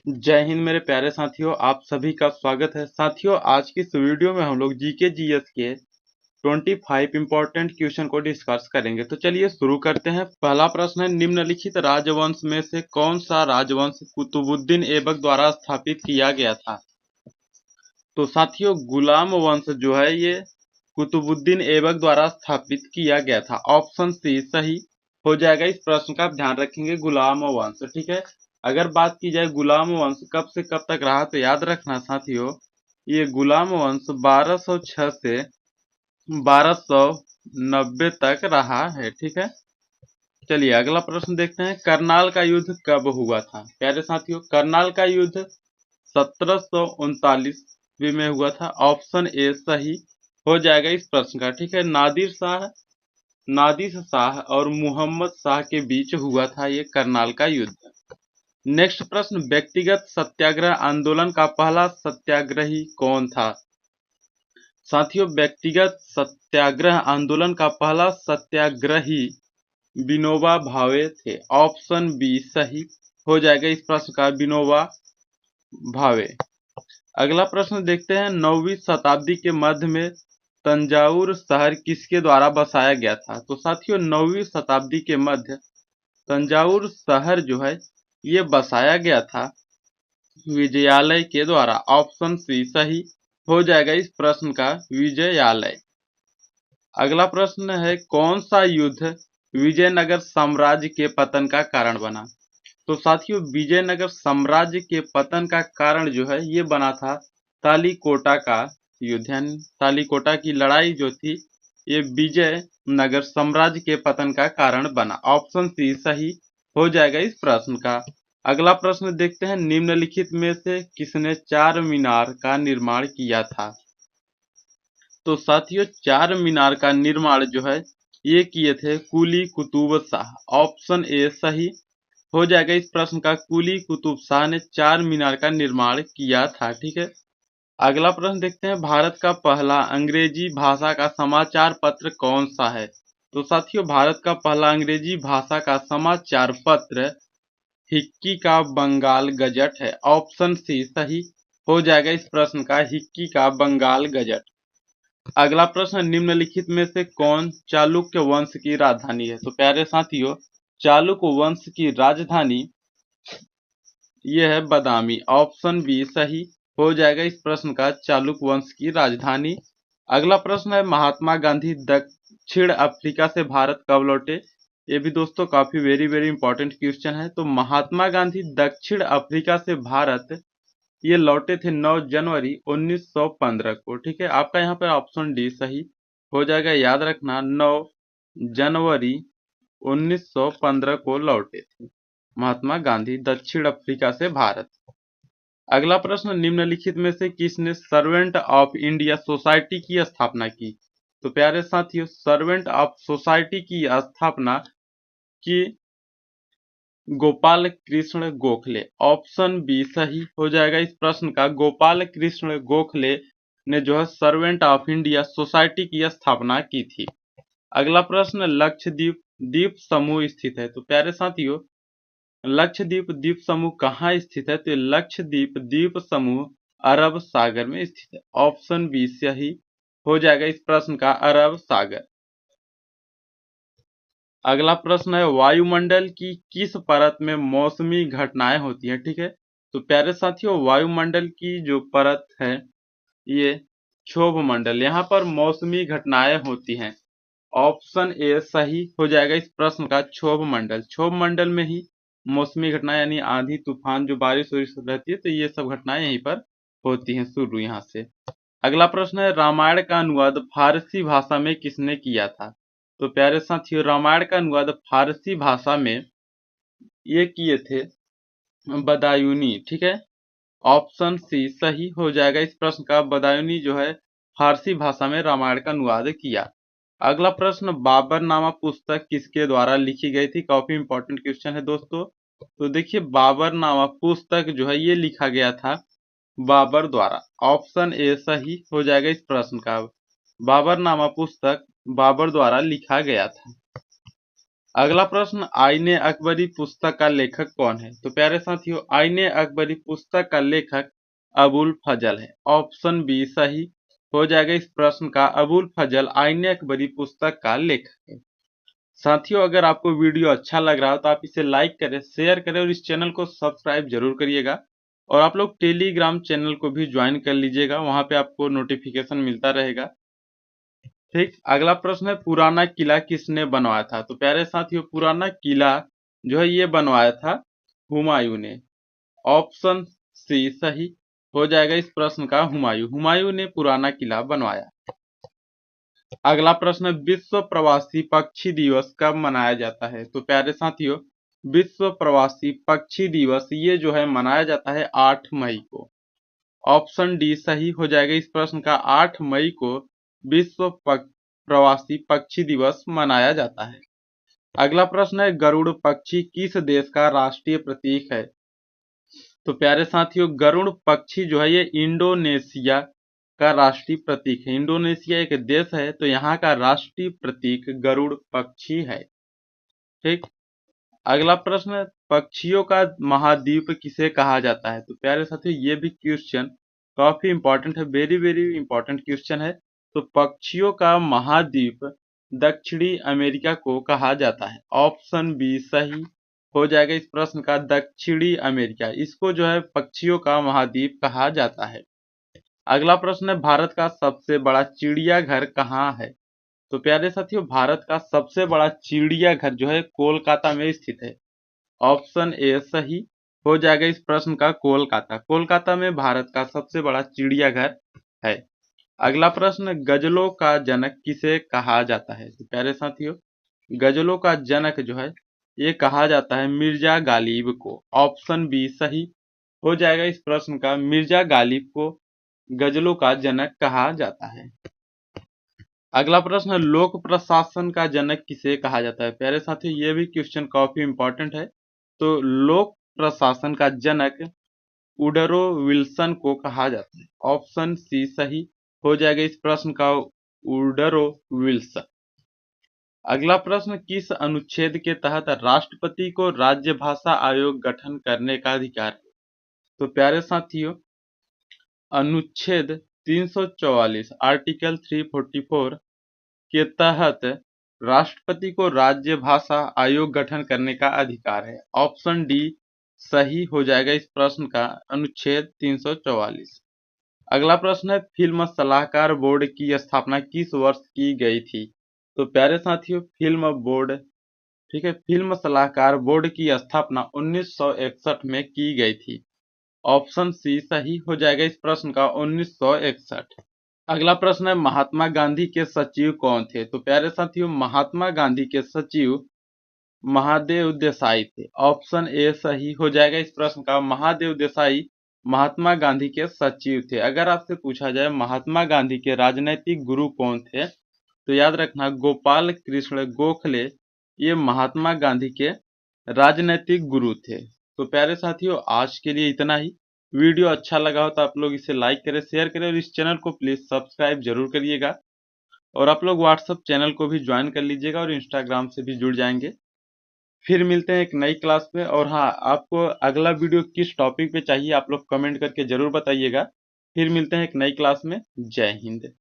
जय हिंद मेरे प्यारे साथियों, आप सभी का स्वागत है। साथियों, आज की इस वीडियो में हम लोग जीके जीएस के 25 इंपॉर्टेंट क्वेश्चन को डिस्कस करेंगे। तो चलिए शुरू करते हैं। पहला प्रश्न है, निम्नलिखित राजवंश में से कौन सा राजवंश कुतुबुद्दीन ऐबक द्वारा स्थापित किया गया था? तो साथियों, गुलाम वंश जो है ये कुतुबुद्दीन ऐबक द्वारा स्थापित किया गया था। ऑप्शन सी सही हो जाएगा। इस प्रश्न का आप ध्यान रखेंगे, गुलाम वंश। ठीक है, अगर बात की जाए गुलाम वंश कब से कब तक रहा, तो याद रखना साथियों, ये गुलाम वंश 1206 से 1290 तक रहा है। ठीक है, चलिए अगला प्रश्न देखते हैं। करनाल का युद्ध कब हुआ था? प्यारे साथियों, करनाल का युद्ध 1739 में हुआ था। ऑप्शन ए सही हो जाएगा इस प्रश्न का। ठीक है, नादिर शाह और मोहम्मद शाह के बीच हुआ था ये करनाल का युद्ध। नेक्स्ट प्रश्न, व्यक्तिगत सत्याग्रह आंदोलन का पहला सत्याग्रही कौन था? साथियों, व्यक्तिगत सत्याग्रह आंदोलन का पहला सत्याग्रही विनोबा भावे थे। ऑप्शन बी सही हो जाएगा इस प्रश्न का, विनोबा भावे। अगला प्रश्न देखते हैं, 9वीं शताब्दी के मध्य में तंजावुर शहर किसके द्वारा बसाया गया था? तो साथियों, 9वीं शताब्दी के मध्य तंजावुर शहर जो है ये बसाया गया था विजयालय के द्वारा। ऑप्शन सी सही हो जाएगा इस प्रश्न का, विजयालय। अगला प्रश्न है, कौन सा युद्ध विजयनगर साम्राज्य के पतन का कारण बना? तो साथियों, विजयनगर साम्राज्य के पतन का कारण जो है ये बना था तालीकोटा का युद्ध, यानी तालीकोटा की लड़ाई जो थी ये विजयनगर साम्राज्य के पतन का कारण बना। ऑप्शन सी सही हो जाएगा इस प्रश्न का। अगला प्रश्न देखते हैं, निम्नलिखित में से किसने चार मीनार का निर्माण किया था? तो साथियों, चार मीनार का निर्माण जो है ये किए थे कुली कुतुब शाह। ऑप्शन ए सही हो जाएगा इस प्रश्न का, कुली कुतुब शाह ने चार मीनार का निर्माण किया था। ठीक है, अगला प्रश्न देखते हैं, भारत का पहला अंग्रेजी भाषा का समाचार पत्र कौन सा है? तो साथियों, भारत का पहला अंग्रेजी भाषा का समाचार पत्र हिक्की का बंगाल गजट है। ऑप्शन सी सही हो जाएगा इस प्रश्न का, हिक्की का बंगाल गजट। अगला प्रश्न, निम्नलिखित में से कौन चालुक्य वंश की राजधानी है? तो प्यारे साथियों, चालुक्य वंश की राजधानी यह है बदामी। ऑप्शन बी सही हो जाएगा इस प्रश्न का, चालुक्य वंश की राजधानी। अगला प्रश्न है, महात्मा गांधी दक्षिण अफ्रीका से भारत कब लौटे? ये भी दोस्तों काफी वेरी इंपॉर्टेंट क्वेश्चन है। तो महात्मा गांधी दक्षिण अफ्रीका से भारत ये लौटे थे 9 जनवरी 1915 को। ठीक है, आपका यहाँ पे ऑप्शन डी सही हो जाएगा। याद रखना, 9 जनवरी 1915 को लौटे थे महात्मा गांधी दक्षिण अफ्रीका से भारत। अगला प्रश्न, निम्नलिखित में से किसने सर्वेंट ऑफ इंडिया सोसाइटी की स्थापना की? तो प्यारे साथियों, सर्वेंट ऑफ सोसाइटी की स्थापना की गोपाल कृष्ण गोखले। ऑप्शन बी सही हो जाएगा इस प्रश्न का, गोपाल कृष्ण गोखले ने जो है सर्वेंट ऑफ इंडिया सोसाइटी की स्थापना की थी। अगला प्रश्न, लक्षद्वीप द्वीप समूह स्थित है? तो प्यारे साथियों, लक्षद्वीप द्वीप समूह कहाँ स्थित है? तो लक्षद्वीप द्वीप समूह अरब सागर में स्थित है। ऑप्शन बी सही हो जाएगा इस प्रश्न का, अरब सागर। अगला प्रश्न है, वायुमंडल की किस परत में मौसमी घटनाएं होती हैं? ठीक है, तो प्यारे साथियों, वायुमंडल की जो परत है ये क्षोभ मंडल, यहाँ पर मौसमी घटनाएं होती हैं। ऑप्शन ए सही हो जाएगा इस प्रश्न का, क्षोभ मंडल। क्षोभ मंडल में ही मौसमी घटनाएं यानी आंधी तूफान जो बारिश रहती है, तो ये सब घटनाएं यहीं पर होती हैं शुरू यहाँ से। अगला प्रश्न है, रामायण का अनुवाद फारसी भाषा में किसने किया था? तो प्यारे साथियों, रामायण का अनुवाद फारसी भाषा में ये किए थे बदायूनी। ठीक है, ऑप्शन सी सही हो जाएगा इस प्रश्न का, बदायूनी जो है फारसी भाषा में रामायण का अनुवाद किया। अगला प्रश्न, बाबरनामा पुस्तक किसके द्वारा लिखी गई थी? काफी इंपॉर्टेंट क्वेश्चन है दोस्तों। तो देखिए, बाबरनामा पुस्तक जो है ये लिखा गया था बाबर द्वारा। ऑप्शन ए सही हो जाएगा इस प्रश्न का, बाबरनामा पुस्तक बाबर द्वारा लिखा गया था। अगला प्रश्न, आईने अकबरी पुस्तक का लेखक कौन है? तो प्यारे साथियों, आईने अकबरी पुस्तक का लेखक अबुल फजल है। ऑप्शन बी सही हो जाएगा इस प्रश्न का। अबुल फजल आईने अकबरी पुस्तक का लेखक है। साथियों, अगर आपको वीडियो अच्छा लग रहा हो तो आप इसे लाइक करें, शेयर करें और इस चैनल को सब्सक्राइब जरूर करिएगा। और आप लोग टेलीग्राम चैनल को भी ज्वाइन कर लीजिएगा, वहां पे आपको नोटिफिकेशन मिलता रहेगा। ठीक, अगला प्रश्न है, पुराना किला किसने बनवाया था? तो प्यारे साथियों, पुराना किला जो है ये बनवाया था हुमायूं ने। ऑप्शन सी सही हो जाएगा इस प्रश्न का। हुमायूं ने पुराना किला बनवाया। अगला प्रश्न है, विश्व प्रवासी पक्षी दिवस कब मनाया जाता है? तो प्यारे साथियों, विश्व प्रवासी पक्षी दिवस ये जो है मनाया जाता है 8 मई को। ऑप्शन डी सही हो जाएगा इस प्रश्न का। 8 मई को विश्व प्रवासी पक्षी दिवस मनाया जाता है। अगला प्रश्न है, गरुड़ पक्षी किस देश का राष्ट्रीय प्रतीक है? तो प्यारे साथियों, गरुड़ पक्षी जो है ये इंडोनेशिया का राष्ट्रीय प्रतीक है। इंडोनेशिया एक देश है, तो यहाँ का राष्ट्रीय प्रतीक गरुड़ पक्षी है। ठीक, अगला प्रश्न है, पक्षियों का महाद्वीप किसे कहा जाता है? तो प्यारे साथियों, ये भी क्वेश्चन काफी इंपॉर्टेंट है, वेरी वेरी इंपॉर्टेंट क्वेश्चन है। तो पक्षियों का महाद्वीप दक्षिणी अमेरिका को कहा जाता है। ऑप्शन बी सही हो जाएगा इस प्रश्न का। दक्षिणी अमेरिका, इसको जो है पक्षियों का महाद्वीप कहा जाता है। अगला प्रश्न है, भारत का सबसे बड़ा चिड़ियाघर कहाँ है? तो प्यारे साथियों, भारत का सबसे बड़ा चिड़ियाघर जो है कोलकाता में स्थित है। ऑप्शन ए सही हो जाएगा इस प्रश्न का। कोलकाता में भारत का सबसे बड़ा चिड़ियाघर है। अगला प्रश्न, गजलों का जनक किसे कहा जाता है? तो प्यारे साथियों, गजलों का जनक जो है ये कहा जाता है मिर्जा गालिब को। ऑप्शन बी सही हो जाएगा इस प्रश्न का। मिर्जा गालिब को गजलों का जनक कहा जाता है। अगला प्रश्न, लोक प्रशासन का जनक किसे कहा जाता है? प्यारे साथियों, ये भी क्वेश्चन काफी इंपॉर्टेंट है। तो लोक प्रशासन का जनक वुडरो विल्सन को कहा जाता है। ऑप्शन सी सही हो जाएगा इस प्रश्न का। Woodrow Wilson. अगला प्रश्न, किस अनुच्छेद के तहत राष्ट्रपति को राज्य भाषा आयोग गठन करने का अधिकार है? तो प्यारे साथियों, अनुच्छेद 344 आर्टिकल 344 के तहत राष्ट्रपति को राज्य भाषा आयोग गठन करने का अधिकार है। ऑप्शन डी सही हो जाएगा इस प्रश्न का। अनुच्छेद 344। अगला प्रश्न है, फिल्म सलाहकार बोर्ड की स्थापना किस वर्ष की गई थी? तो प्यारे साथियों, फिल्म बोर्ड, ठीक है, फिल्म सलाहकार बोर्ड की स्थापना 1961 में की गई थी। ऑप्शन सी सही हो जाएगा इस प्रश्न का। 1961। अगला प्रश्न है, महात्मा गांधी के सचिव कौन थे? तो प्यारे साथियों, महात्मा गांधी के सचिव महादेव देसाई थे। ऑप्शन ए सही हो जाएगा इस प्रश्न का। महादेव देसाई महात्मा गांधी के सचिव थे। अगर आपसे पूछा जाए महात्मा गांधी के राजनैतिक गुरु कौन थे, तो याद रखना गोपाल कृष्ण गोखले ये महात्मा गांधी के राजनैतिक गुरु थे। तो प्यारे साथियों, आज के लिए इतना ही। वीडियो अच्छा लगा हो तो आप लोग इसे लाइक करें, शेयर करें और इस चैनल को प्लीज सब्सक्राइब जरूर करिएगा। और आप लोग व्हाट्सएप चैनल को भी ज्वाइन कर लीजिएगा और इंस्टाग्राम से भी जुड़ जाएंगे। फिर मिलते हैं एक नई क्लास में। और हाँ, आपको अगला वीडियो किस टॉपिक पे चाहिए आप लोग कमेंट करके जरूर बताइएगा। फिर मिलते हैं एक नई क्लास में। जय हिंद।